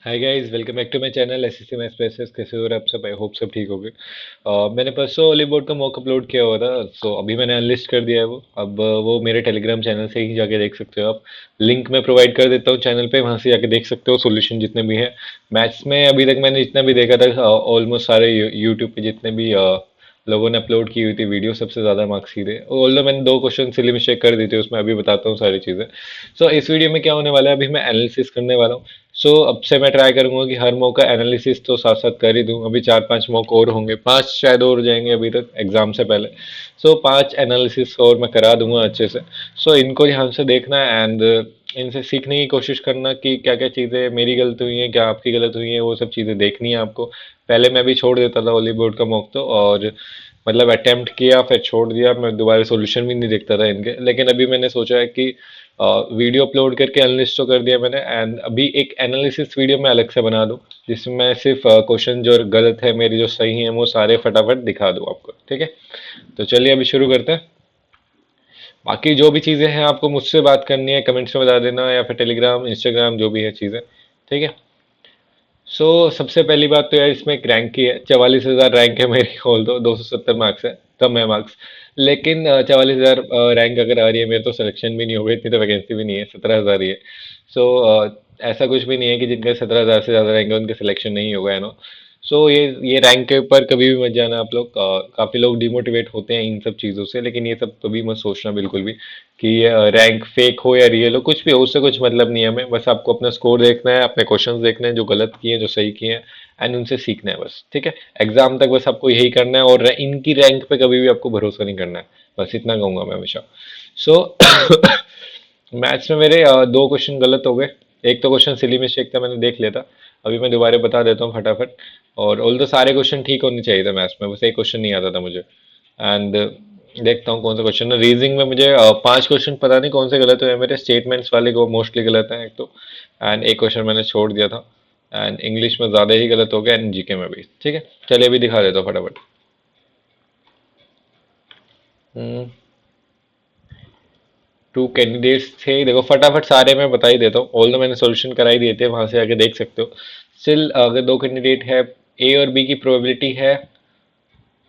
Hi guys, welcome back to my channel SSC maths paces. कैसे हो रहे आप सब? आई होप सब ठीक हो गए। मैंने परसों वाली बोर्ड का मॉक अपलोड किया हुआ था, सो अभी मैंने अनलिस्ट कर दिया है वो। अब वो मेरे टेलीग्राम चैनल से ही जाके देख सकते हो आप। लिंक मैं प्रोवाइड कर देता हूँ चैनल पे, वहाँ से जाके देख सकते हो सॉल्यूशन जितने भी हैं मैथ्स में। अभी तक मैंने जितना भी देखा था ऑलमोस्ट सारे यूट्यूब पे जितने भी लोगों ने अपलोड की हुई थी वीडियो, सबसे ज़्यादा मार्क्स ही थे। ऑल्दो मैंने दो क्वेश्चन सिली मिस्टेक कर दी थी उसमें, अभी बताता हूँ सारी चीज़ें। सो इस वीडियो में क्या होने वाला है, अभी मैं एनालिसिस करने वाला हूँ। सो अब से मैं ट्राई करूंगा कि हर मॉक का एनालिसिस तो साथ साथ कर ही दूं। अभी चार पांच मॉक और होंगे, पांच शायद और हो जाएंगे अभी तक एग्जाम से पहले। सो पांच एनालिसिस और मैं करा दूंगा अच्छे से। सो इनको ध्यान से देखना एंड इनसे सीखने की कोशिश करना कि क्या क्या चीज़ें मेरी गलत हुई हैं, क्या आपकी गलत हुई हैं, वो सब चीज़ें देखनी है आपको। पहले मैं भी छोड़ देता था हॉलीवुड का मॉक तो, और मतलब अटेम्प्ट किया फिर छोड़ दिया, मैं दोबारा सॉल्यूशन भी नहीं देखता था इनके। लेकिन अभी मैंने सोचा है कि वीडियो अपलोड करके एनालिस्ट तो कर दिया मैंने, एंड अभी एक एनालिसिस वीडियो मैं अलग से बना दूं जिसमें मैं सिर्फ क्वेश्चन जो गलत है मेरी जो सही है वो सारे फटाफट दिखा दूं आपको। ठीक है, तो चलिए अभी शुरू करते हैं। बाकी जो भी चीज़ें हैं आपको मुझसे बात करनी है कमेंट्स में बता देना, या फिर टेलीग्राम इंस्टाग्राम जो भी है चीज़ें। ठीक है। सो सबसे पहली बात तो यार इसमें एक रैंक की है। 44,000 रैंक है मेरी, होल दो 270 मार्क्स है, कम है मार्क्स। लेकिन 44,000 रैंक अगर आ रही है मेरे, तो सिलेक्शन भी नहीं होगा, इतनी तो वैकेंसी भी नहीं है, 17,000 ही है। सो ऐसा कुछ भी नहीं है कि जिनका 17,000 से ज़्यादा रैंक है उनका सिलेक्शन नहीं होगा, है ना। सो ये रैंक के ऊपर कभी भी मत जाना आप लोग। काफ़ी लोग डिमोटिवेट होते हैं इन सब चीज़ों से, लेकिन ये सब कभी मत सोचना बिल्कुल भी कि रैंक फेक हो या रियल हो, कुछ भी हो उससे कुछ मतलब नहीं है हमें। बस आपको अपना स्कोर देखना है, अपने क्वेश्चंस देखने हैं जो गलत किए हैं जो सही किए हैं, एंड उनसे सीखना है बस। ठीक है, एग्जाम तक बस आपको यही करना है, और इनकी रैंक पे कभी भी आपको भरोसा नहीं करना है। बस इतना कहूंगा मैं हमेशा। सो मैथ्स में मेरे दो क्वेश्चन गलत हो गए। एक तो क्वेश्चन सिली मिस्टेक था, मैंने देख लिया था। अभी मैं दोबारा बता देता हूँ फटाफट। और ऑल तो सारे क्वेश्चन ठीक होने चाहिए थे मैथ्स में, बस एक क्वेश्चन नहीं आता था मुझे। एंड देखता हूँ कौन सा क्वेश्चन है। रीजनिंग में मुझे पांच क्वेश्चन पता नहीं कौन से गलत हुए हैं मेरे। स्टेटमेंट्स वाले को मोस्टली गलत है एक तो, एंड एक क्वेश्चन मैंने छोड़ दिया था। एंड इंग्लिश में ज़्यादा ही गलत हो गया, एंड जीके में भी। ठीक है, चलिए अभी दिखा देता हूँ फटाफट। टू कैंडिडेट्स थे, देखो फटाफट सारे मैं बता ही देता हूँ। ऑल दो मैंने सोल्यूशन करा ही दिए थे, वहां से आके देख सकते हो। स्टिल अगर दो कैंडिडेट है, ए और बी की प्रोबेबिलिटी है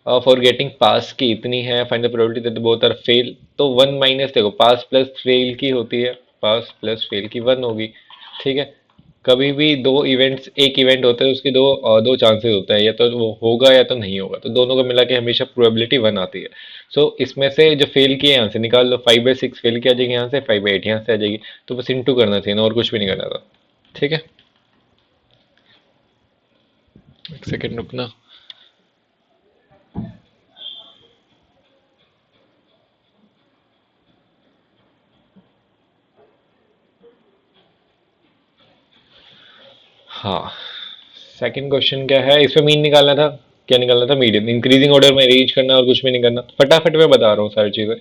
फॉर गेटिंग पास की इतनी है, find the probability that both are fail. तो वन माइनस, देखो पास प्लस फेल की होती है, पास प्लस फेल की वन होगी। ठीक है, कभी भी दो इवेंट्स, एक इवेंट होता है उसकी दो चांसेस होते हैं, या तो वो होगा या तो नहीं होगा, तो दोनों को मिला के हमेशा प्रोबेबिलिटी वन आती है। सो इसमें से जो फेल किया यहाँ से निकाल लो, 5/6 फेल की आ जाएगी, यहाँ से 5/8 यहाँ से आ जाएगी। तो बस इंटू करना चाहिए ना, और कुछ भी नहीं करना था। ठीक है, एक सेकेंड रुकना। हाँ, सेकंड क्वेश्चन क्या है, इसमें मीन निकालना था। क्या निकालना था? मीडियन। इंक्रीजिंग ऑर्डर में रीच करना, और कुछ भी नहीं करना। फटाफट मैं बता रहा हूँ सारी चीज़ें।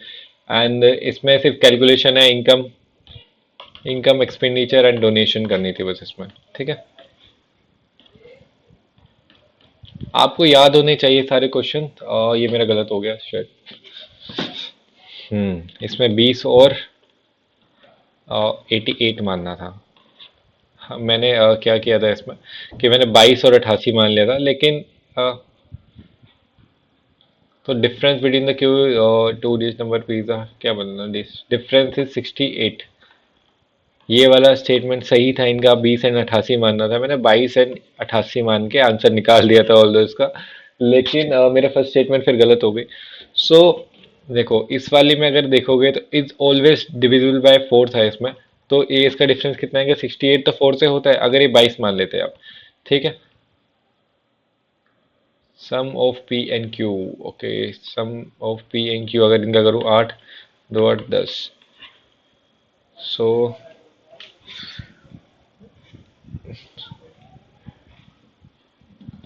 एंड इसमें सिर्फ कैलकुलेशन है, income, income expenditure and donation करनी थी बस इसमें। ठीक है, आपको याद होने चाहिए सारे क्वेश्चन। ये मेरा गलत हो गया शायद। इसमें 20 और 88 मानना था। हाँ, मैंने क्या किया था इसमें कि मैंने 22 और 88 मान लिया था, लेकिन अ, तो difference between the Q two digit number pizza क्या बनना, डिफरेंस इज 68। ये वाला स्टेटमेंट सही था इनका, 20 एंड 88 मानना था, मैंने 22 एंड 88 मान के आंसर निकाल दिया था ऑल इसका। लेकिन मेरा फर्स्ट स्टेटमेंट फिर गलत हो गई। सो देखो इस वाली में अगर देखोगे तो is always divisible by four था इसमें। तो ये इसका डिफरेंस कितना है कि 68 तो फोर से होता है, अगर ये 22 मान लेते हैं आप। ठीक है, sum of P and Q. Okay, sum of P and Q अगर इनका करूँ, 8 2 8 10। सो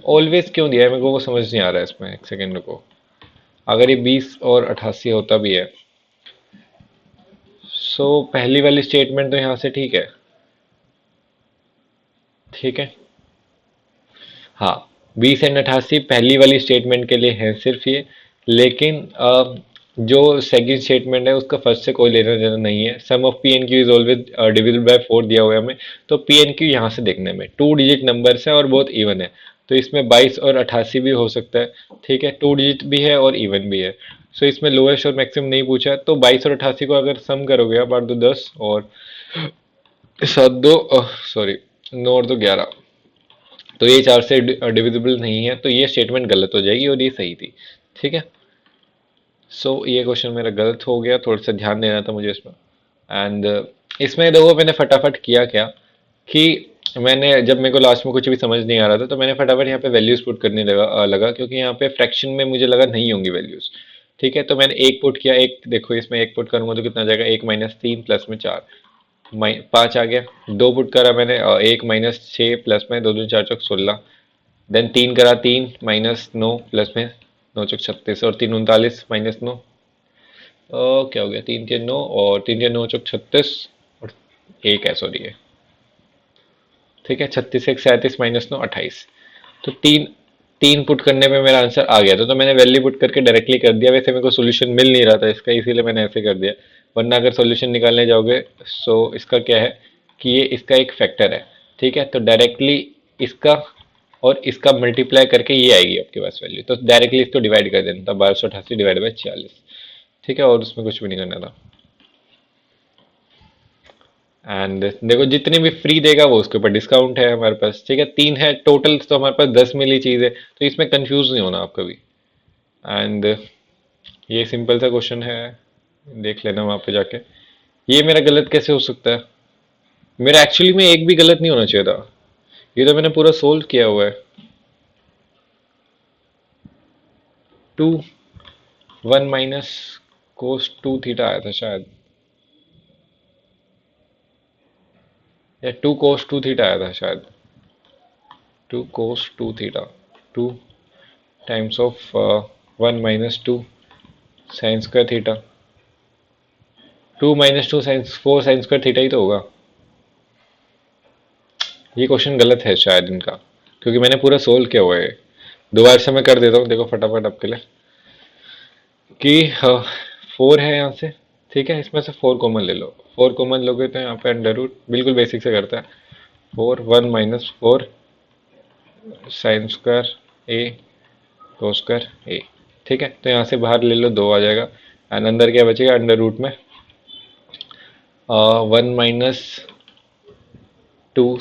ऑलवेज क्यों दिया है मेरे को वो समझ नहीं आ रहा है इसमें, एक सेकेंड को। अगर ये 20 और 88 होता भी है, सो पहली वाली स्टेटमेंट तो यहाँ से ठीक है। ठीक है, हाँ, 20 एंड 88 पहली वाली स्टेटमेंट के लिए है सिर्फ ये। लेकिन जो सेकंड स्टेटमेंट है उसका फर्स्ट से कोई लेना देना नहीं है। Sum of P and Q is always divisible by 4 दिया हुआ है हमें। तो पी एन क्यू यहाँ से देखने में 2 डिजिट नंबर्स है और बहुत इवन है। तो इसमें 22 और 88 भी हो सकता है। ठीक है, 2 डिजिट भी है और इवन भी है। सो इसमें लोएस्ट और मैक्सिमम नहीं पूछा है। तो 22 और 88 को अगर सम करोगे आप, 8 दो 10 और 7 दो सॉरी 9 और 2 11, तो ये 4 से डिविजिबल नहीं है। तो ये स्टेटमेंट गलत हो जाएगी और ये सही थी। ठीक है, सो ये क्वेश्चन मेरा गलत हो गया, थोड़ा सा ध्यान देना था मुझे इसमें। एंड इसमें देखो मैंने फटाफट किया क्या कि मैंने जब मेरे को लास्ट में कुछ भी समझ नहीं आ रहा था तो मैंने फटाफट यहाँ पे वैल्यूज पुट करने लगा क्योंकि यहाँ पे फ्रैक्शन में मुझे लगा नहीं होंगी वैल्यूज। ठीक है, तो मैंने एक पुट किया। एक देखो इसमें एक पुट करूंगा तो कितना आ जाएगा, 1 - 3 प्लस में 4 5 आ गया। दो पुट करा मैंने, 1 - 6 प्लस में 2 2 4 चौक 16। देन 3 करा, 3 - 9 प्लस में 9 चौक 36 और 3 39 -9। क्या हो गया, 3 3 9 और 3 3 9 चौक 36 और एक है सॉरी है। ठीक है, 36 1 37 -9 28। तो तीन तीन पुट करने पे मेरा आंसर आ गया था। तो मैंने वैल्यू पुट करके डायरेक्टली कर दिया। वैसे मेरे को सोल्यूशन मिल नहीं रहा था इसका, इसीलिए मैंने ऐसे कर दिया। वरना अगर सोल्यूशन निकालने जाओगे सो इसका क्या है कि ये इसका एक फैक्टर है। ठीक है, तो डायरेक्टली इसका और इसका मल्टीप्लाई करके ये आएगी आपके पास वैल्यू। तो डायरेक्टली इसको डिवाइड कर देना था, 1288 डिवाइड बाई 46। ठीक है, और उसमें कुछ भी नहीं करना था। एंड देखो जितने भी फ्री देगा वो उसके ऊपर डिस्काउंट है हमारे पास। ठीक है, 3 है टोटल, तो हमारे पास 10 मिली चीज़ है। तो इसमें कंफ्यूज नहीं होना आप कभी। एंड ये सिंपल सा क्वेश्चन है, देख लेना वहां पे जाके। ये मेरा गलत कैसे हो सकता है? मेरा एक्चुअली में एक भी गलत नहीं होना चाहिए था। ये तो मैंने पूरा सोल्व किया हुआ है। 2 1 - cos 2 थीटा आया था शायद, या 2 cos 2 थीटा आया था शायद। 2 cos 2 थीटा, 2 times of 1 - 2 sine square theta. 2 - 2 sine 4 sine square theta ही तो होगा। ये क्वेश्चन गलत है शायद इनका, क्योंकि मैंने पूरा सोल्व किया हुआ है। दोबारा से मैं कर देता हूँ, देखो फटाफट आपके लिए कि 4 है यहाँ से। ठीक है, इसमें से 4 कॉमन ले लो। 4 कॉमन लोगे तो यहाँ पे अंडर रूट, बिल्कुल बेसिक से करता है। 4 1 - 4 साइन स्क्वायर ए को स्क्वायर ए। ठीक है, तो यहाँ से बाहर ले लो, 2 आ जाएगा। एंड अंदर क्या बचेगा, अंडर रूट में 1 - 2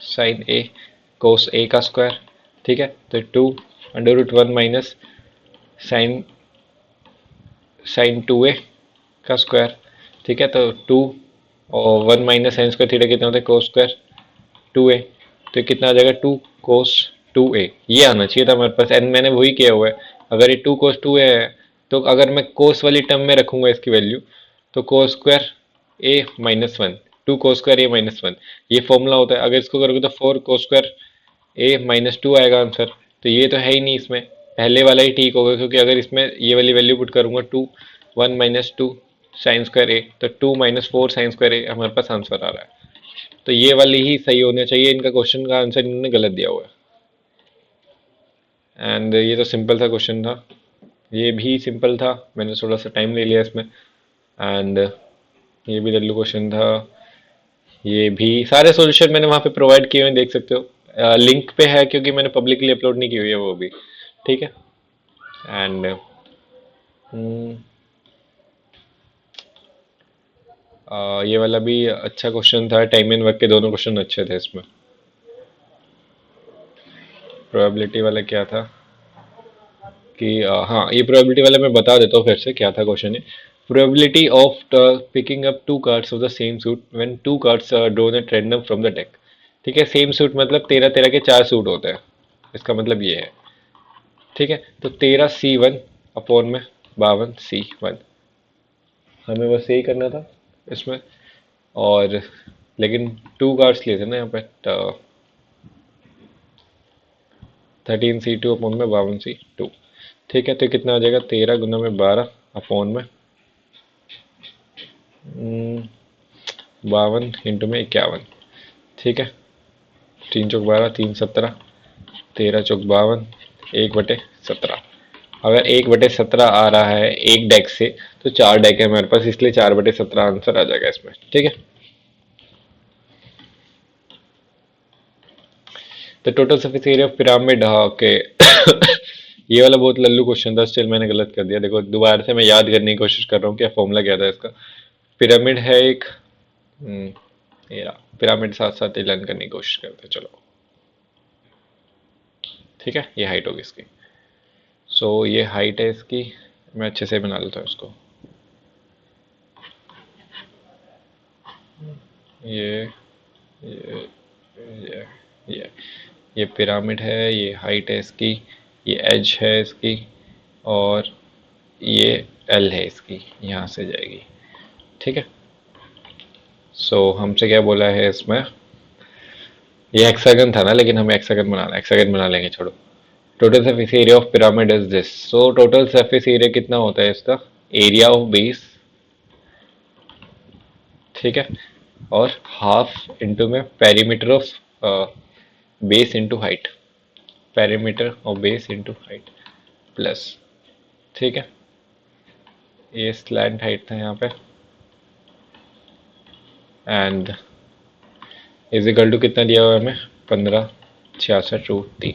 साइन ए कोस ए का स्क्वायर। ठीक है, तो 2 under root 1 minus sine sine 2a का स्क्वायर। ठीक है, तो 2 और 1 माइनस साइन स्क्वायर थीटा कितना होता है, कोस स्क्वायर 2a। तो ये कितना आ जाएगा, 2 cos 2a। ये आना चाहिए था हमारे पास, एंड मैंने वही किया हुआ है। अगर ये 2 cos 2a है तो अगर मैं कोस वाली टर्म में रखूंगा इसकी वैल्यू, तो कोस स्क्वायर a - 1, 2 cos2a - 1, ये फॉर्मूला होता है। अगर इसको करोगे तो 4 cos2 a - 2 आएगा आंसर। तो ये तो है ही नहीं इसमें, पहले वाला ही ठीक होगा, क्योंकि अगर इसमें ये वाली वैल्यू पुट करूंगा 1 - 2 साइन स्क्वायर ए, तो 2 - 4 साइन स्क्वायर ए हमारे पास आंसर आ रहा है। तो ये वाली ही सही होना चाहिए। इनका क्वेश्चन का आंसर इन्होंने गलत दिया हुआ है। एंड ये तो सिंपल सा क्वेश्चन था, ये भी सिंपल था, मैंने थोड़ा सा टाइम ले लिया इसमें। एंड ये भी डब्ल्यू क्वेश्चन था। ये भी सारे सॉल्यूशन मैंने वहाँ पे प्रोवाइड किए हुए हैं, देख सकते हो। लिंक पे है क्योंकि मैंने पब्लिकली अपलोड नहीं की हुई है वो भी। ठीक है, एंड ये वाला भी अच्छा क्वेश्चन था। टाइम एंड वर्क के दोनों क्वेश्चन अच्छे थे इसमें। प्रोबेबिलिटी वाला क्या था कि हाँ, ये प्रोबेबिलिटी वाला मैं बता देता हूँ फिर से क्या था क्वेश्चन है। Probability of picking up 2 cards of the same suit when 2 cards are drawn at random from the deck. ठीक है, सेम सूट मतलब 13 13 के 4 सूट होते हैं, इसका मतलब ये है। ठीक है, तो 13 C1/52 C1, हमें बस यही करना था इसमें। और लेकिन 2 कार्ड्स लिए थे ना यहाँ पे, तो 13 C2/52 C2। ठीक है, तो कितना आ जाएगा, 13 × 12 52 × 51। ठीक है, 3 चौक 12, 3 17, 13 चौक 52, 1/17। अगर 1/17 आ रहा है एक डेक से, तो 4 डेक है हमारे पास, इसलिए 4/17 आंसर आ जाएगा इसमें। ठीक है, तो total surface area of pyramid, हाँ ओके। ये वाला बहुत लल्लू क्वेश्चन था, स्टिल मैंने गलत कर दिया। देखो दोबारा से मैं याद करने की कोशिश कर रहा हूँ क्या फॉर्मूला क्या था इसका। पिरामिड है एक, ये रहा पिरामिड, साथ साथ ही लर्न करने की कोशिश करते हैं, चलो। ठीक है, ये हाइट होगी इसकी। सो ये हाइट है इसकी, मैं अच्छे से बना लेता हूँ इसको। ये ये ये ये ये पिरामिड है, ये हाइट है इसकी, ये एज है इसकी, और ये एल है इसकी, यहाँ से जाएगी। ठीक है, सो हमसे क्या बोला है इसमें, ये हेक्सागन था ना, लेकिन हमें हेक्सागन बनाना है, हेक्सागन बना लेंगे, छोड़ो। Total surface area of pyramid is this. So total surface area कितना होता है इसका, एरिया ऑफ बेस, ठीक है, और हाफ इंटू में perimeter of base into height, perimeter of base into height plus, ठीक है, ये स्लैंट हाइट था यहाँ पे, एंड इज इक्वल टू कितना दिया हुआ है हमें, 1566√3।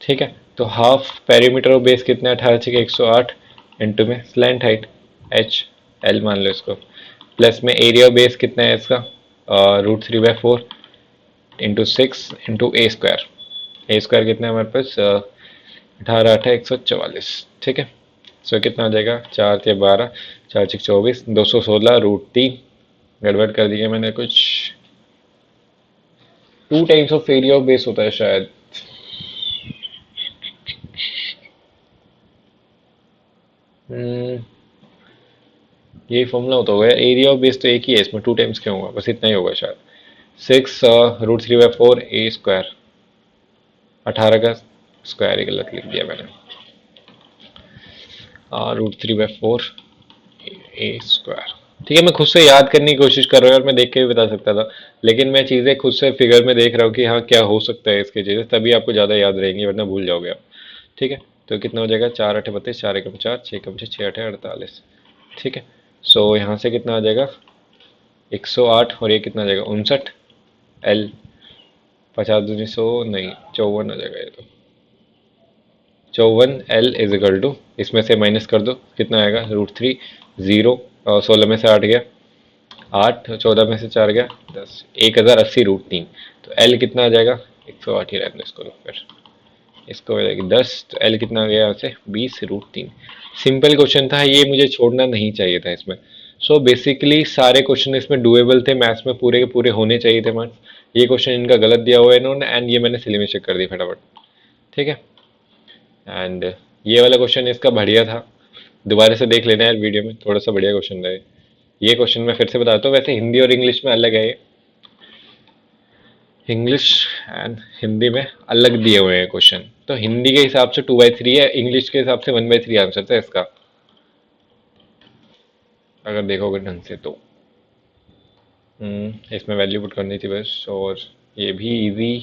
ठीक है, तो हाफ पेरीमीटर ऑफ बेस कितना है, 18 108 इंटू में स्लैंट हाइट एच, एल मान लो इसको, प्लस में एरिया ऑफ बेस कितना है इसका, √3/4 इंटू 6 इंटू ए स्क्वायर। ए स्क्वायर कितना है हमारे पास, 18 8 144। ठीक है, सो कितना आ जाएगा, 4 × 12, 4 × 6 = 24, 216√3। गड़बड़ कर दिया मैंने कुछ, 2 times of area of base होता है शायद। हम्म, यही फॉर्मूला होता होगा, एरिया ऑफ बेस तो एक ही है इसमें, 2 टाइम्स क्यों होगा, बस इतना ही होगा शायद। 6 √3/4 ए स्क्वायर, 18 का स्क्वायर ही गलत लिख दिया मैंने, √3/4 ए स्क्वायर। ठीक है, मैं खुद से याद करने की कोशिश कर रहा हूँ, और मैं देख के भी बता सकता था, लेकिन मैं चीज़ें खुद से फिगर में देख रहा हूँ कि हाँ क्या हो सकता है इसकी चीज़ें, तभी आपको ज़्यादा याद रहेंगी, वरना भूल जाओगे आप। ठीक है, तो कितना हो जाएगा, 4 × 8 = 32, 4 × 4 6 × 6 = 6 × 8 = 48। ठीक है, सो यहाँ से कितना आ जाएगा, 108, और ये कितना आ जाएगा, 59 एल, 50 × 2 = 100, नहीं 54 आ जाएगा ये तो, 54 एल इज इक्वल टू, इसमें से माइनस कर दो कितना आएगा, √3, 0, 16 में से 8 गया 8, 14 में से 4 गया 10, 1080√3। तो एल कितना आ जाएगा, 108 ही रहने दो इसको, फिर इसको हो जाएगी 10, तो एल कितना आ गया यहाँ से, 20√3। सिंपल क्वेश्चन था ये, मुझे छोड़ना नहीं चाहिए था इसमें। सो बेसिकली सारे क्वेश्चन इसमें डुएबल थे, मैथ्स में पूरे के पूरे होने चाहिए थे मार्क्स। ये क्वेश्चन इनका गलत दिया हुआ है इन्होंने, एंड ये मैंने सिली मिस्टेक कर दी फटाफट। ठीक है, एंड ये वाला क्वेश्चन इसका बढ़िया था, दोबारा से देख लेना यार वीडियो में, थोड़ा सा बढ़िया क्वेश्चन रहे। ये क्वेश्चन मैं फिर से बताता हूँ, वैसे हिंदी और इंग्लिश में अलग है ये, इंग्लिश एंड हिंदी में अलग दिए हुए हैं क्वेश्चन। तो हिंदी के हिसाब से 2/3 है, इंग्लिश के हिसाब से 1/3 आंसर था इसका, अगर देखोगे ढंग से तो। इसमें वैल्यू पुट करनी थी बस, और ये भी इजी।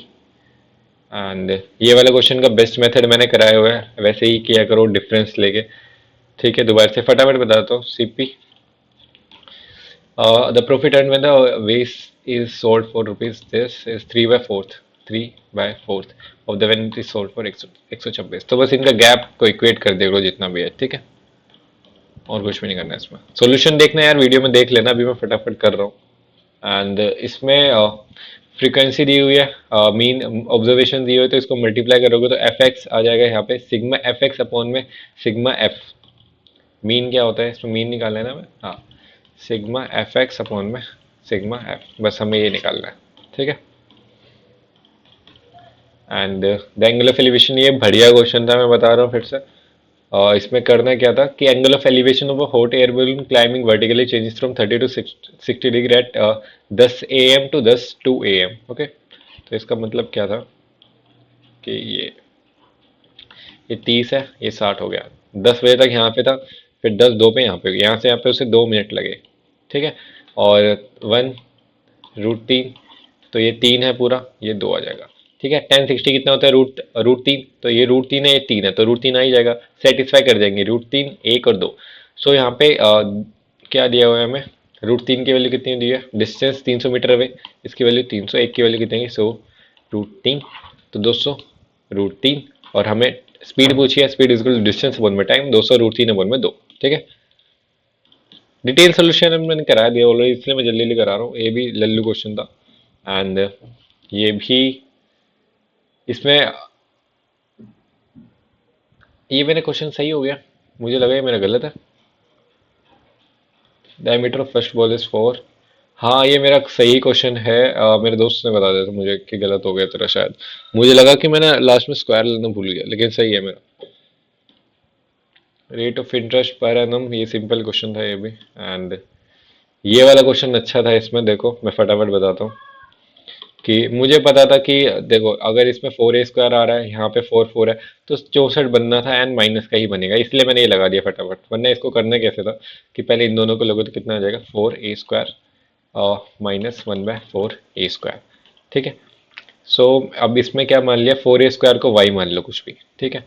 एंड ये वाला क्वेश्चन का बेस्ट मेथड मैंने कराया हुआ है, वैसे ही किया करो डिफरेंस लेके। ठीक है, दोबारा से फटाफट बताता हूँ, CP, the profit earned when the waste is sold for rupees, this is 3/4 of the when it is sold for 126। तो बस इनका गैप को इक्वेट कर दे जितना भी है। ठीक है, और कुछ भी नहीं करना है इसमें। सॉल्यूशन देखना है यार, वीडियो में देख लेना, अभी मैं फटाफट कर रहा हूँ। एंड इसमें फ्रीक्वेंसी दी हुई है, मीन ऑब्जर्वेशन दी हुई है, तो इसको मल्टीप्लाई करोगे तो एफ एक्स आ जाएगा यहाँ पे, सिग्मा एफ एक्स अपॉन में सिग्मा एफ। मीन क्या होता है इसमें, मीन निकालना है ना हमें, हाँ, सिग्मा एफ एक्स अपॉन में सिग्मा एफ, बस हमें ये निकालना है। ठीक है, and the angle of elevation, ये बढ़िया क्वेश्चन था, मैं बता रहा हूँ फिर से। इसमें करना क्या था कि angle of elevation of a hot air balloon climbing vertically changes from 30 to 60 degree at 10 AM to 2 AM। Okay, तो इसका मतलब क्या था कि ये 30 है, ये 60 हो गया, 10 बजे तक यहाँ पे था, फिर 10 2 पे यहाँ पे, यहाँ से यहाँ पे उसे 2 मिनट लगे। ठीक है, और 1√3, तो ये 3 है पूरा, ये 2 आ जाएगा। ठीक है, 1060 कितना होता है, रूट रूट तीन, तो ये रूट तीन है, ये तीन है, तो रूट तीन आ ही जाएगा, सेटिस्फाई कर जाएंगे रूट तीन, एक और दो। सो यहाँ पे क्या दिया हुआ है हमें, रूट तीन की वैल्यू कितनी दी है, डिस्टेंस 300 मीटर अवे, इसकी वैल्यू 300, एक की वैल्यू कितनी है, 100 रूट तीन, तो 200 रूट तीन, और हमें स्पीड पूछी है, स्पीड इजकल डिस्टेंस अपन में टाइम, 200 रूट तीन अपन में दो। ठीक है, डिटेल सोल्यूशन मैंने करा दिया ऑलरेडी, इसलिए मैं जल्दी जल्दी करा रहा हूँ, ये भी लल्लू क्वेश्चन था, एंड ये भी, इसमें ये मैंने क्वेश्चन सही हो गया, मुझे लगा ये मेरा गलत है। Diameter of first ball is 4, हाँ ये मेरा सही क्वेश्चन है, मेरे दोस्त ने बता दिया था मुझे कि गलत हो गया तेरा शायद, मुझे लगा कि मैंने लास्ट में स्क्वायर लेना भूल गया, लेकिन सही है मेरा। Rate of interest per annum, ये सिंपल क्वेश्चन था ये भी, एंड ये वाला क्वेश्चन अच्छा था, इसमें देखो मैं फटाफट बताता हूँ कि मुझे पता था कि देखो अगर इसमें 4a² आ रहा है, यहाँ पे 4 4 है, तो 64 बनना था एंड माइनस का ही बनेगा, इसलिए मैंने ये लगा दिया फटाफट, वरना इसको करना कैसे था कि पहले इन दोनों को लोगे तो कितना आ जाएगा, 4a² और -1/4a²। ठीक है, सो अब इसमें क्या मान लिया, 4a² को y मान लो कुछ भी, ठीक है,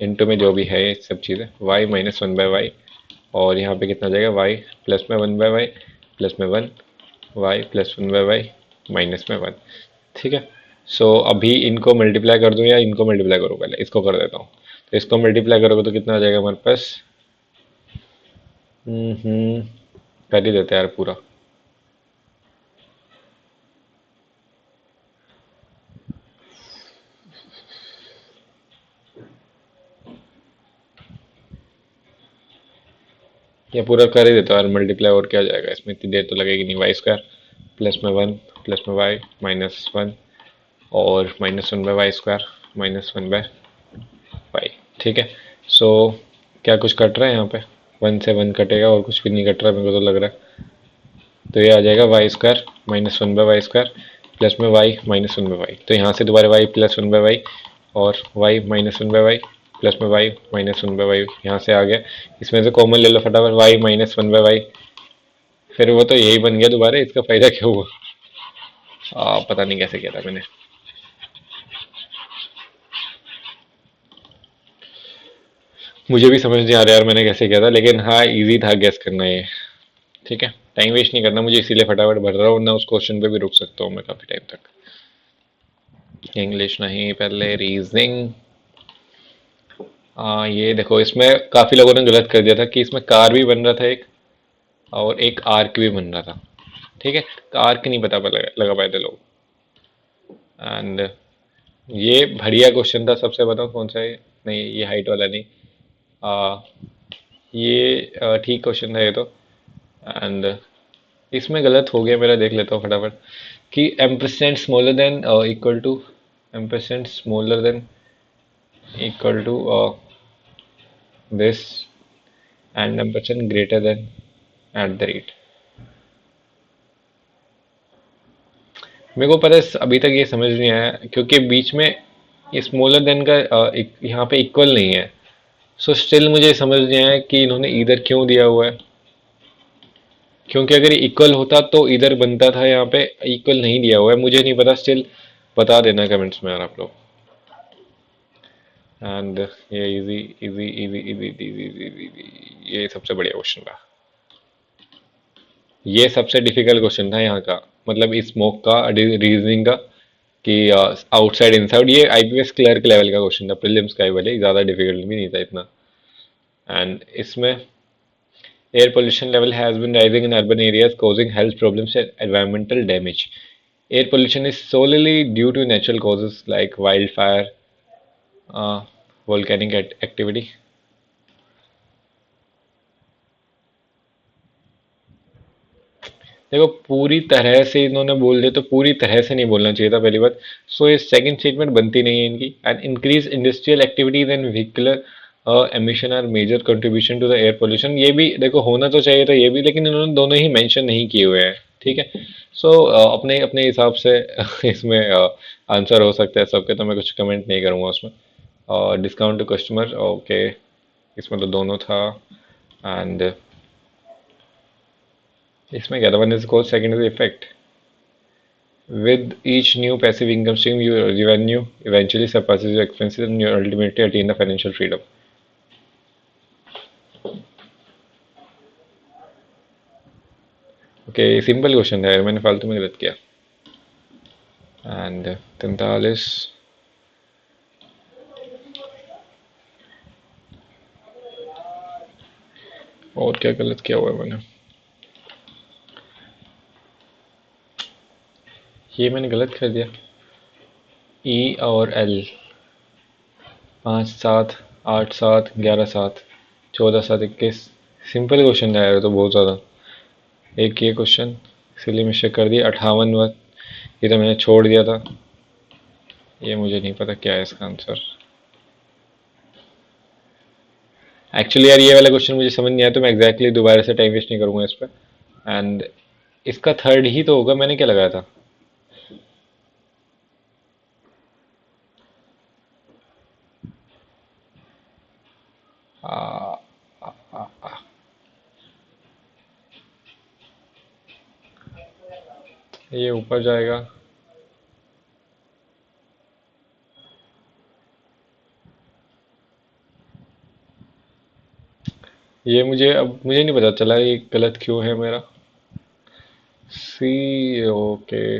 इंटू में जो भी है ये सब चीज़ें, y -1/y, और यहाँ पे कितना आ जाएगा, y प्लस में 1/y प्लस में 1, y प्लस 1/y माइनस में 1। ठीक है, सो अभी इनको मल्टीप्लाई कर दूं या इनको मल्टीप्लाई करूं, पहले इसको कर देता हूँ, तो इसको मल्टीप्लाई करोगे तो कितना आ जाएगा हमारे पास, हम्म, कर ही देते हैं यार पूरा, ये पूरा कर ही देता हूँ यार मल्टीप्लाई, और क्या जाएगा इसमें, इतनी देर तो लगेगी नहीं, y² प्लस में 1 प्लस में y -1 और -1/y² -1/y। ठीक है, सो क्या कुछ कट रहा है यहाँ पे, 1 से 1 कटेगा और कुछ भी नहीं कट रहा है मेरे को तो लग रहा है, तो ये आ जाएगा y² -1/y² प्लस में y -1/y, तो यहाँ से दोबारा y प्लस 1/y और y -1/y प्लस में y -1/y यहाँ से आ गया, इसमें से कॉमन ले लो फटाफट, y -1/y, फिर वो तो यही बन गया दोबारा, इसका फायदा क्या हुआ, पता नहीं कैसे किया था मैंने, मुझे भी समझ नहीं आ रहा यार मैंने कैसे किया था, लेकिन हाँ इजी था गैस करना ये। ठीक है, टाइम वेस्ट नहीं करना मुझे, इसीलिए फटाफट भर रहा हूँ, ना उस क्वेश्चन पे भी रुक सकता हूँ मैं काफी टाइम तक। इंग्लिश नहीं, पहले रीजनिंग। ये देखो इसमें काफी लोगों ने गलत कर दिया था कि इसमें कार भी बन रहा था एक, और एक आर्क भी बन रहा था। ठीक है, आर्क नहीं पता लगा पाए थे लोग, एंड ये बढ़िया क्वेश्चन था सबसे, बताओ कौन सा है, नहीं ये हाइट वाला नहीं, आ, ये ठीक क्वेश्चन था ये तो, एंड इसमें गलत हो गया मेरा, देख लेता हूँ फटाफट कि ampersand smaller than equal to, ampersand smaller than equal to this and ampersand greater than at the rate। मेरे को पता है अभी तक ये समझ नहीं आया, क्योंकि बीच में ये स्मॉलर देन का यहाँ पे इक्वल नहीं है, सो स्टिल मुझे समझ नहीं आया कि इन्होंने इधर क्यों दिया हुआ है, क्योंकि अगर ये इक्वल होता तो इधर बनता था, यहाँ पे इक्वल नहीं दिया हुआ है, मुझे नहीं पता, स्टिल बता देना कमेंट्स में यार आप लोग। एंड ये easy easy easy easy easy easy, ये सबसे बढ़िया क्वेश्चन था, ये सबसे डिफिकल्ट क्वेश्चन था यहाँ का, मतलब इस मॉक का रीजनिंग का, कि आउटसाइड इनसाइड, ये आईपीएस क्लर्क लेवल का क्वेश्चन था, प्रीलिम्स का ही, भले ज़्यादा डिफिकल्ट भी नहीं था इतना। एंड इसमें air pollution level has been rising in urban areas causing health problems and environmental damage। Air pollution is solely due to natural causes like wildfire, volcanic activity। देखो पूरी तरह से इन्होंने बोल दिया, तो पूरी तरह से नहीं बोलना चाहिए था पहली बात, सो ये सेकंड स्टेटमेंट बनती नहीं है इनकी। And increase industrial activities and vehicular emission are major contribution to the air pollution, ये भी देखो होना तो चाहिए था ये भी, लेकिन इन्होंने दोनों ही मेंशन नहीं किए हुए हैं। ठीक है, सो अपने अपने हिसाब से इसमें आंसर हो सकता है सबके, तो मैं कुछ कमेंट नहीं करूँगा उसमें। डिस्काउंट टू कस्टमर, ओके, इसमें तो दोनों था, एंड इसमें क्या था, one is cause, second is effect. With each new passive income stream, your revenue eventually surpasses your expenses and you ultimately attain the financial freedom. Okay, simple question है, मैंने फालतू में गलत किया। एंड 43। और क्या गलत किया हुआ है मैंने? ये मैंने गलत कर दिया। ई और एल, 5 7 8 7 11 7 14 7 21। सिंपल क्वेश्चन है यार, तो बहुत ज़्यादा। एक ये क्वेश्चन इसलिए मिस्टेक कर दिया। 58 ये तो मैंने छोड़ दिया था। ये मुझे नहीं पता क्या है इसका आंसर। एक्चुअली यार, ये वाला क्वेश्चन मुझे समझ नहीं आया, तो मैं एग्जैक्टली दोबारा से टाइम वेस्ट नहीं करूंगा इस पर। एंड इसका थर्ड ही तो होगा, मैंने क्या लगाया था? आ, ये ऊपर जाएगा। ये मुझे अब मुझे नहीं पता चला ये गलत क्यों है मेरा। सी। ओके।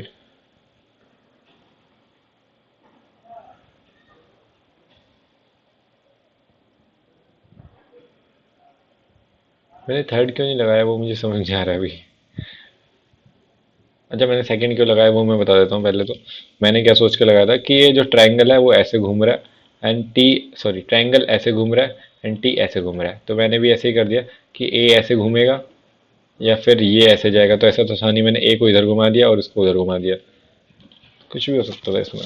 मैंने थर्ड क्यों नहीं लगाया वो मुझे समझ नहीं आ रहा है अभी। अच्छा, मैंने सेकंड क्यों लगाया वो मैं बता देता हूँ पहले तो। मैंने क्या सोच के लगाया था कि ये जो ट्रायंगल है वो ऐसे घूम रहा है एंड टी, सॉरी, ट्रायंगल ऐसे घूम रहा है एंड टी ऐसे घूम रहा है, तो मैंने भी ऐसे ही कर दिया कि ए ऐसे घूमेगा या फिर ये ऐसे जाएगा। तो ऐसा तो था नहीं, मैंने ए को इधर घुमा दिया और इसको उधर घुमा दिया। कुछ भी हो सकता था इसमें।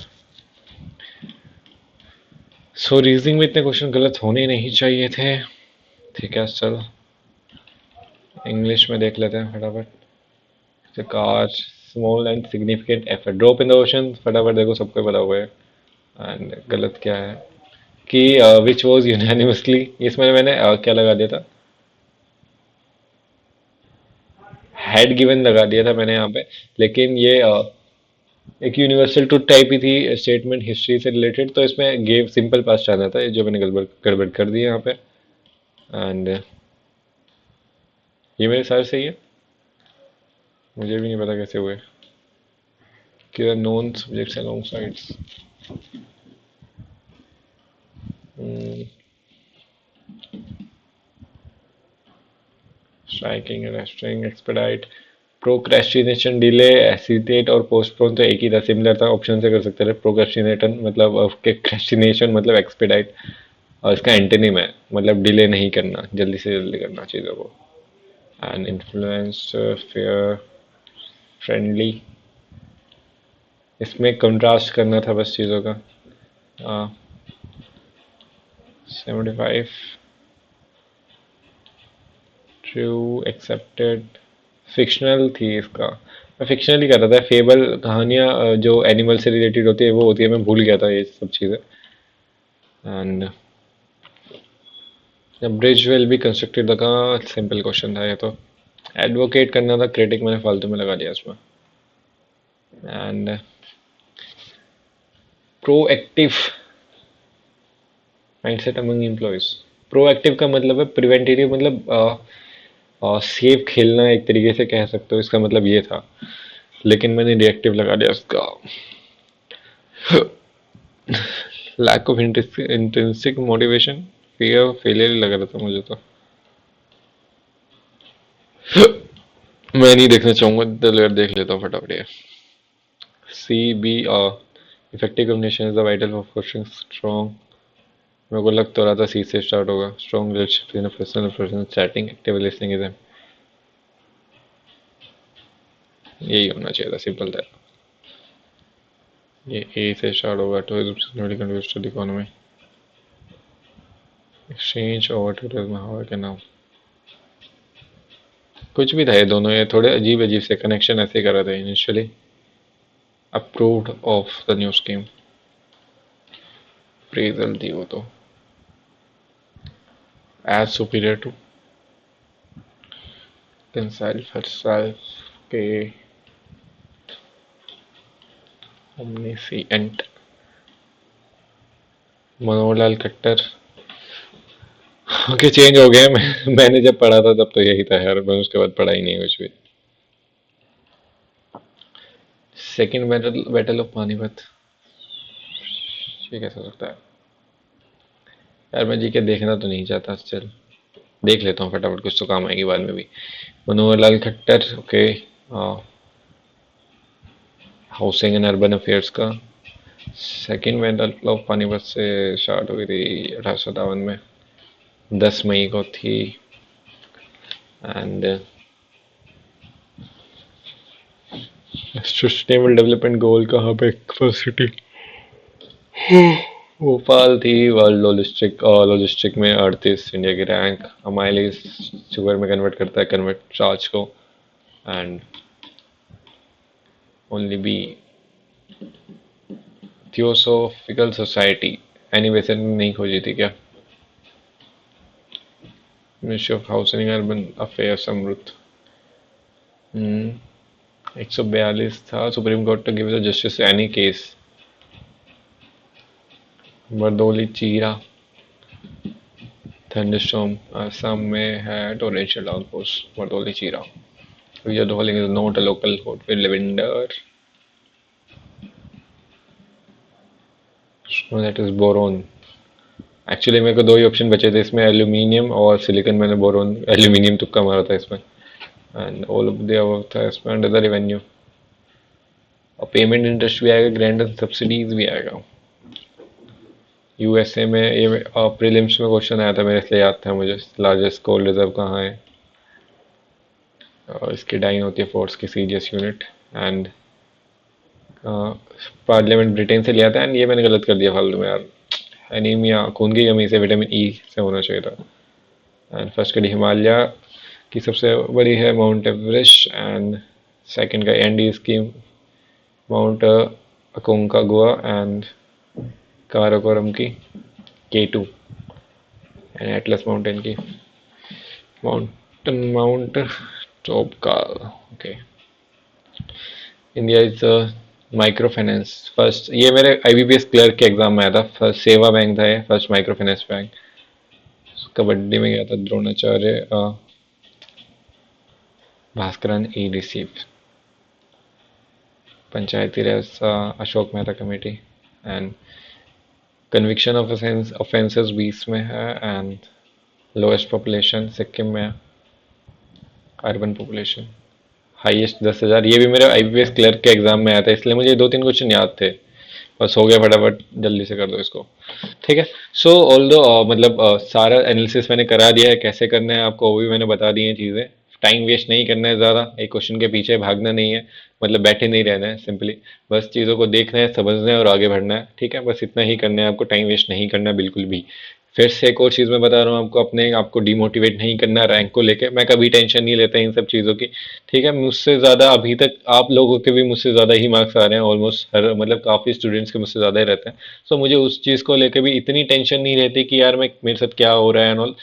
सो रीजनिंग में इतने क्वेश्चन गलत होने नहीं चाहिए थे। ठीक है, चल इंग्लिश में देख लेते हैं फटाफट। Car small and significant effort drop in the ocean, फटाफट देखो, सबको पता हुआ है। एंड गलत क्या है कि विच वॉज यूनानिमसली, इसमें मैंने क्या लगा दिया था? हैड गिवन लगा दिया था मैंने यहाँ पे। लेकिन ये एक यूनिवर्सल ट्रुथ टाइप ही थी स्टेटमेंट, हिस्ट्री से रिलेटेड, तो इसमें गेव सिंपल पास्ट जाना था, ये जो मैंने गड़बड़ गड़बड़ कर दी यहाँ पे। एंड ये मेरे सारे सही है। मुझे भी नहीं पता कैसे हुए कि non subjects along sides. Striking, रेस्ट्रिंग, एक्सपेडाइट, प्रोक्रेस्टिनेशन, डिले, एसिटेट और पोस्टपोन तो एक ही था, सिमिलर था, ऑप्शन से कर सकते थे। प्रोक्रेस्टिनेशन मतलब क्रेस्टिनेशन मतलब एक्सपेडाइट, और इसका एंटोनिम है, मतलब डिले नहीं करना, जल्दी से जल्दी करना चीज़ों को। एंड इन्फ्लुएंस, फेयर, फ्रेंडली, इसमें कंट्रास्ट करना था बस चीज़ों का। 75, ट्रू, एक्सेप्टेड, फिक्शनल थी इसका। मैं फिक्शनल ही कर रहा था, फेबल कहानियाँ जो एनिमल से रिलेटेड होती है वो होती है, मैं भूल गया था ये सब चीज़ें। And bridge will be constructed का सिंपल क्वेश्चन था ये तो। एडवोकेट करना था, क्रिटिक मैंने फालतू में लगा दिया इसमें। And proactive mindset among employees, proactive का मतलब है प्रिवेंटिव, मतलब सेफ खेलना एक तरीके से कह सकते हो, इसका मतलब ये था। लेकिन मैंने रिएक्टिव लगा दिया उसका। Lack of intrinsic motivation, fear failure लग रहा था मुझे तो। मैं नहीं देखना चाहूंगा, चलो यार देख लेता हूँ फटाफट ये। C B, effective communication is the vital for fostering strong. मेरे को लग तो रहा था सी से स्टार्ट होगा। Strong relationship in personal person chatting, active listening is, यही होना चाहिए था, सिंपल था। ये ए से स्टार्ट होगा, tourism contributes to the economy, exchange over tourism, how के नाम, कुछ भी था ये दोनों, ये थोड़े अजीब अजीब से कनेक्शन ऐसे कर रहे थे initially. Approved of the new scheme, appraisal थी वो तो। As superior to, consult herself के, omniscient Manohar Lal Khattar. Okay, change हो गया। मैंने जब पढ़ा था तब तो यही था यार, मैं उसके बाद पढ़ा ही नहीं कुछ भी। Second battle battle of Panipat, ये कैसा हो सकता है यार? मैं जीके देखना तो नहीं चाहता, चल देख लेता हूँ फटाफट, कुछ तो काम आएगी बाद में भी। Manohar Lal Khattar, okay. Housing and urban affairs का सेकंड बैटल ऑफ पानीपत से स्टार्ट हुई थी 1857 में, 10 मई को थी। एंड सस्टेनेबल डेवलपमेंट गोल कहाँ पे, फर्स्ट सिटी भोपाल थी। वर्ल्ड लॉजिस्टिक लॉजिस्टिक में 38 इंडिया की रैंक। अमाइलेज शुगर में कन्वर्ट करता है, कन्वर्ट चार्ज को। And only be theosophical society, Annie Besant नहीं खोजी थी क्या? Ministry of housing urban affairs Amrut. 142 था। Supreme court to give the justice any case. Bardoli चीरा, थंडरस्टॉर्म असम में है, टोरेंशियल डाउनफोर्स, बरदौली चीरा। We are calling is not a local code with lavender. So that is boron. Actually मेरे को दो ही option बचे थे इसमें, एल्यूमिनियम और सिलिकॉन। मैंने बोरोन एल्यूमिनियम तुक्का मारा था इसमें। And all of the above था इसमें। अंडर द रेवेन्यू और पेमेंट इंटरेस्ट भी आएगा, ग्रांट एंड सब्सिडीज भी आएगा। यूएसए में ये प्रीलिम्स में क्वेश्चन आया था मेरे, इसलिए याद था मुझे। लार्जेस्ट कोल रिजर्व कहाँ है? और इसकी डाइन होती है फोर्स की CGS unit. And parliament Britain से लिया था। एंड ये मैंने गलत कर दिया फालतू में यार, एनीमिया खून की कमी से, विटामिन ई से होना चाहिए था। एंड फर्स्ट कड़ी हिमालय की सबसे बड़ी है माउंट एवरेस्ट। एंड सेकंड का एंडीज की माउंट अकोंकागुआ। एंड काराकोरम की K2। एंड एटलस माउंटेन की mount Toubkal. Okay. India is micro finance first, ये मेरे आईबीपीएस क्लर्क के एग्जाम में आया था। फर्स्ट सेवा बैंक था ये, first micro finance bank. Kabaddi में गया था Dronacharya, Bhaskaran E receive. Panchayati Raj Ashok Mehta committee. And conviction of offences 20 में है। एंड लोएस्ट पॉपुलेशन सिक्किम में, अर्बन पॉपुलेशन हाईएस्ट 10,000। ये भी मेरे आईपीएस क्लर्क के एग्जाम में आया था, इसलिए मुझे 2-3 क्वेश्चन याद थे। बस हो गया, फटाफट जल्दी से कर दो इसको। ठीक है। सो ऑल दो मतलब सारा एनालिसिस मैंने करा दिया है, कैसे करना है आपको वो भी मैंने बता दी है चीज़ें। टाइम वेस्ट नहीं करना है ज़्यादा, एक क्वेश्चन के पीछे भागना नहीं है, मतलब बैठे नहीं रहना है सिंपली। बस चीज़ों को देखना है, समझना है और आगे बढ़ना है। ठीक है, बस इतना ही करना है आपको, टाइम वेस्ट नहीं करना बिल्कुल भी। फिर से एक और चीज़ मैं बता रहा हूँ आपको, अपने आपको डिमोटिवेट नहीं करना रैंक को लेके। मैं कभी टेंशन नहीं लेता इन सब चीज़ों की। ठीक है, मुझसे ज़्यादा अभी तक आप लोगों के भी मुझसे ज़्यादा ही मार्क्स आ रहे हैं ऑलमोस्ट, हर मतलब काफ़ी स्टूडेंट्स के मुझसे ज़्यादा ही रहते हैं। सो मुझे उस चीज़ को लेके भी इतनी टेंशन नहीं रहती कि यार मैं मेरे साथ क्या हो रहा है एंड ऑल।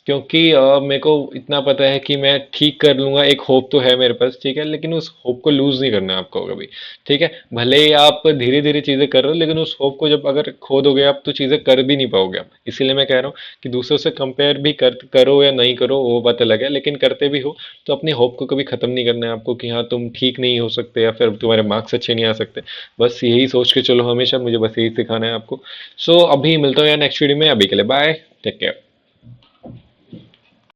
क्योंकि मेरे को इतना पता है कि मैं ठीक कर लूंगा, एक होप तो है मेरे पास। ठीक है, लेकिन उस होप को लूज नहीं करना है आपको कभी। ठीक है, भले ही आप धीरे धीरे चीजें कर रहे हो, लेकिन उस होप को जब अगर खो दोगे आप तो चीजें कर भी नहीं पाओगे आप। इसीलिए मैं कह रहा हूँ कि दूसरों से कंपेयर भी करो या नहीं करो वो बात अलग है, लेकिन करते भी हो तो अपने होप को कभी खत्म नहीं करना है आपको कि हाँ तुम ठीक नहीं हो सकते या फिर तुम्हारे मार्क्स अच्छे नहीं आ सकते। बस यही सोच के चलो हमेशा, मुझे बस यही सिखाना है आपको। सो अभी मिलता हूँ यार नेक्स्ट वीडियो में, अभी के लिए बाय, टेक केयर।